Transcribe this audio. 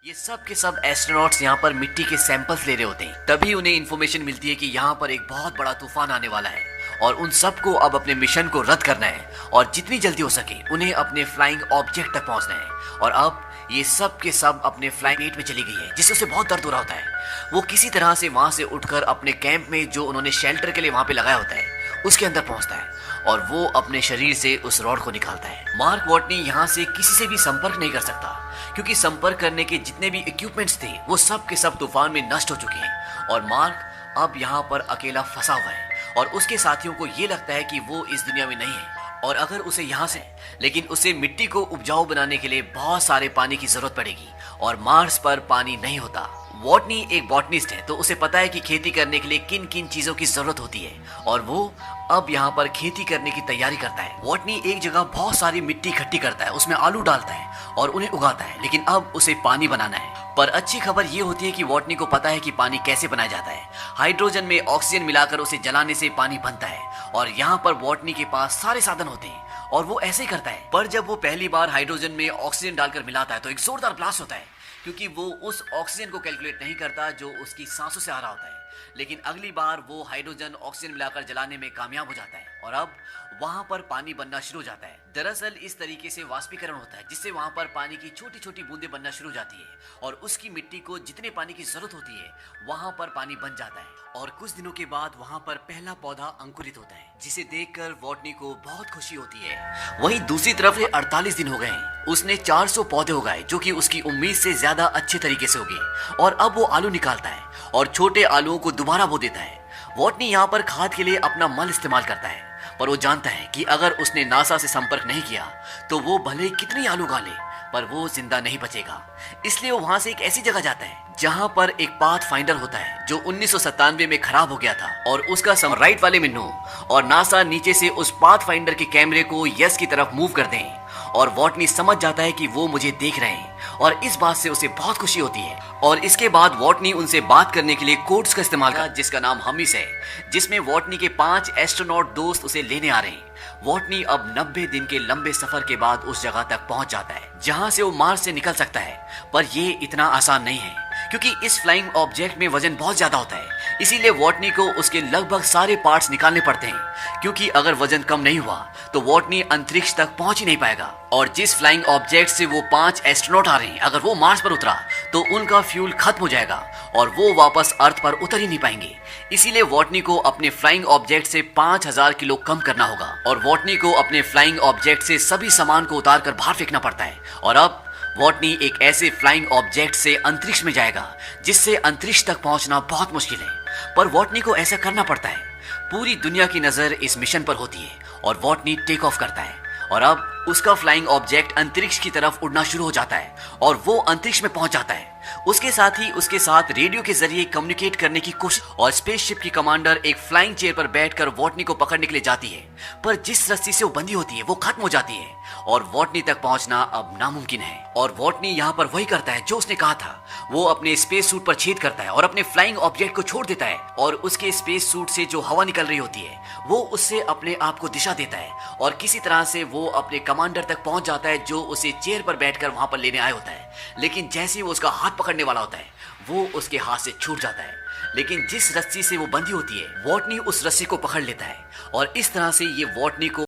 ये सब के सब एस्ट्रोनॉट्स यहाँ पर मिट्टी के सैंपल्स ले रहे होते हैं। तभी उन्हें इन्फॉर्मेशन मिलती है कि यहाँ पर एक बहुत बड़ा तूफान आने वाला है और उन सबको अब अपने मिशन को रद्द करना है और जितनी जल्दी हो सके उन्हें अपने फ्लाइंग ऑब्जेक्ट तक पहुंचना है। और अब ये सब के सब अपने फ्लाइंग एट में चली गई है, जिससे उसे बहुत दर्द हो रहा होता है। वो किसी तरह से वहां से उठकर अपने कैंप में जो उन्होंने शेल्टर के लिए वहां पे लगाया होता है उसके अंदर पहुंचता है और वो अपने शरीर से उस रॉड को निकालता है। मार्क वॉटनी यहाँ से किसी से भी संपर्क नहीं कर सकता क्योंकि संपर्क करने के जितने भी इक्विपमेंट्स थे वो सब के सब तूफान में नष्ट हो चुके हैं और मार्क अब यहाँ पर अकेला फंसा हुआ है और उसके साथियों को ये लगता है कि वो इस दुनिया में नहीं है और अगर उसे यहाँ से, लेकिन उसे मिट्टी को उपजाऊ बनाने के लिए बहुत सारे पानी की जरूरत पड़ेगी और मार्स पर पानी नहीं होता। वॉटनी एक बॉटनिस्ट है तो उसे पता है कि खेती करने के लिए किन किन चीजों की जरूरत होती है और वो अब यहाँ पर खेती करने की तैयारी करता है। वॉटनी एक जगह बहुत सारी मिट्टी इकट्ठी करता है, उसमें आलू डालता है और उन्हें उगाता है, लेकिन अब उसे पानी बनाना है। पर अच्छी खबर ये होती है कि वॉटनी को पता है कि पानी कैसे बनाया जाता है। हाइड्रोजन में ऑक्सीजन मिलाकर उसे जलाने से पानी बनता है और यहाँ पर वॉटनी के पास सारे साधन होते हैं और वो ऐसे ही करता है। पर जब वो पहली बार हाइड्रोजन में ऑक्सीजन डालकर मिलाता है तो एक जोरदार ब्लास्ट होता है क्योंकि वो उस ऑक्सीजन को कैलकुलेट नहीं करता जो उसकी सांसों से आ रहा होता है। लेकिन अगली बार वो हाइड्रोजन ऑक्सीजन मिलाकर जलाने में कामयाब हो जाता है और अब वहां पर पानी बनना शुरू हो जाता है। दरअसल इस तरीके से वाष्पीकरण होता है जिससे वहां पर पानी की छोटी छोटी बूंदें बनना शुरू हो जाती है और उसकी मिट्टी को जितने पानी की जरूरत होती है वहां पर पानी बन जाता है और कुछ दिनों के बाद वहां पर पहला पौधा अंकुरित होता है जिसे देखकर वॉटनी को बहुत खुशी होती है। वहीं दूसरी तरफ 48 दिन हो गए हैं, उसने 400 पौधे उगाए जो कि उसकी उम्मीद से ज्यादा अच्छे तरीके से उगे और अब वो आलू निकालता है और छोटे आलूओं को दोबारा बो देता है। वॉटनी यहाँ पर खाद के लिए अपना मल इस्तेमाल करता है पर वो जानता है कि अगर उसने नासा से संपर्क नहीं किया तो वो भले कितनी आलू उगा ले पर वो जिंदा नहीं बचेगा। इसलिए वो वहां से एक ऐसी जगह जाता है जहां पर एक पाथ फाइंडर होता है जो 1997 में खराब हो गया था और उसका राइट वाले मेनू और नासा नीचे से उस पाथ फाइंडर के कैमरे को यस की तरफ मूव कर दें और वॉटनी समझ जाता है कि वो मुझे देख रहे हैं और इस बात से उसे बहुत खुशी होती है। और इसके बाद वॉटनी उनसे बात करने के लिए कोड्स का इस्तेमाल किया जिसका नाम हमिस है, जिसमें वॉटनी के 5 एस्ट्रोनॉट दोस्त उसे लेने आ रहे हैं। वॉटनी अब 90 दिन के लंबे सफर के बाद उस जगह तक पहुंच जाता है जहां से वो मार्स से निकल सकता है। पर ये इतना आसान नहीं है क्योंकि इस फ्लाइंग ऑब्जेक्ट में वजन बहुत ज्यादा होता है, इसीलिए वॉटनी को उसके लगभग सारे पार्ट्स निकालने पड़ते हैं क्योंकि अगर वजन कम नहीं हुआ तो वॉटनी अंतरिक्ष तक पहुंच ही नहीं पाएगा। और जिस फ्लाइंग ऑब्जेक्ट से वो 5 एस्ट्रोनॉट आ रहे हैं, अगर वो मार्स पर उतरा तो उनका फ्यूल खत्म हो जाएगा और वो वापस अर्थ पर उतर ही नहीं पाएंगे। इसीलिए वॉटनी को अपने फ्लाइंग ऑब्जेक्ट से 5000 किलो कम करना होगा और वॉटनी को अपने फ्लाइंग ऑब्जेक्ट से सभी सामान को उतार कर बाहर फेंकना पड़ता है। और अब वॉटनी एक ऐसे फ्लाइंग ऑब्जेक्ट से अंतरिक्ष में जाएगा जिससे अंतरिक्ष तक पहुंचना बहुत मुश्किल है, पर वॉटनी को ऐसा करना पड़ता है। पूरी दुनिया की नजर इस मिशन पर होती है और वॉटनी टेक ऑफ करता है और अब उसका फ्लाइंग ऑब्जेक्ट अंतरिक्ष की तरफ उड़ना शुरू हो जाता है और वो अंतरिक्ष में पहुंच जाता है। उसके साथ ही उसके साथ रेडियो के जरिए कम्युनिकेट करने की कोशिश और स्पेसशिप की कमांडर एक फ्लाइंग चेयर पर बैठकर वॉटनी को पकड़ने के लिए जाती है, पर जिस रस्सी से वो बंधी होती है वो खत्म हो जाती है और वॉटनी तक पहुंचना अब नामुमकिन है। और वॉटनी यहाँ पर वही करता है जो उसने कहा था, वो अपने स्पेस सूट पर छेद करता है और अपने फ्लाइंग ऑब्जेक्ट को छोड़ देता है और उसके स्पेस सूट से जो हवा निकल रही होती है वो उससे अपने आप को दिशा देता है और किसी तरह से वो अपने कमांडर तक पहुंच जाता है जो उसे चेयर पर बैठकर वहां पर लेने आया होता है। लेकिन जैसे ही वो उसका हाथ पकड़ने वाला होता है वो उसके हाथ से छूट जाता है, लेकिन जिस रस्सी से वो बंधी होती है वॉटनी उस रस्सी को पकड़ लेता है और इस तरह से ये वॉटनी को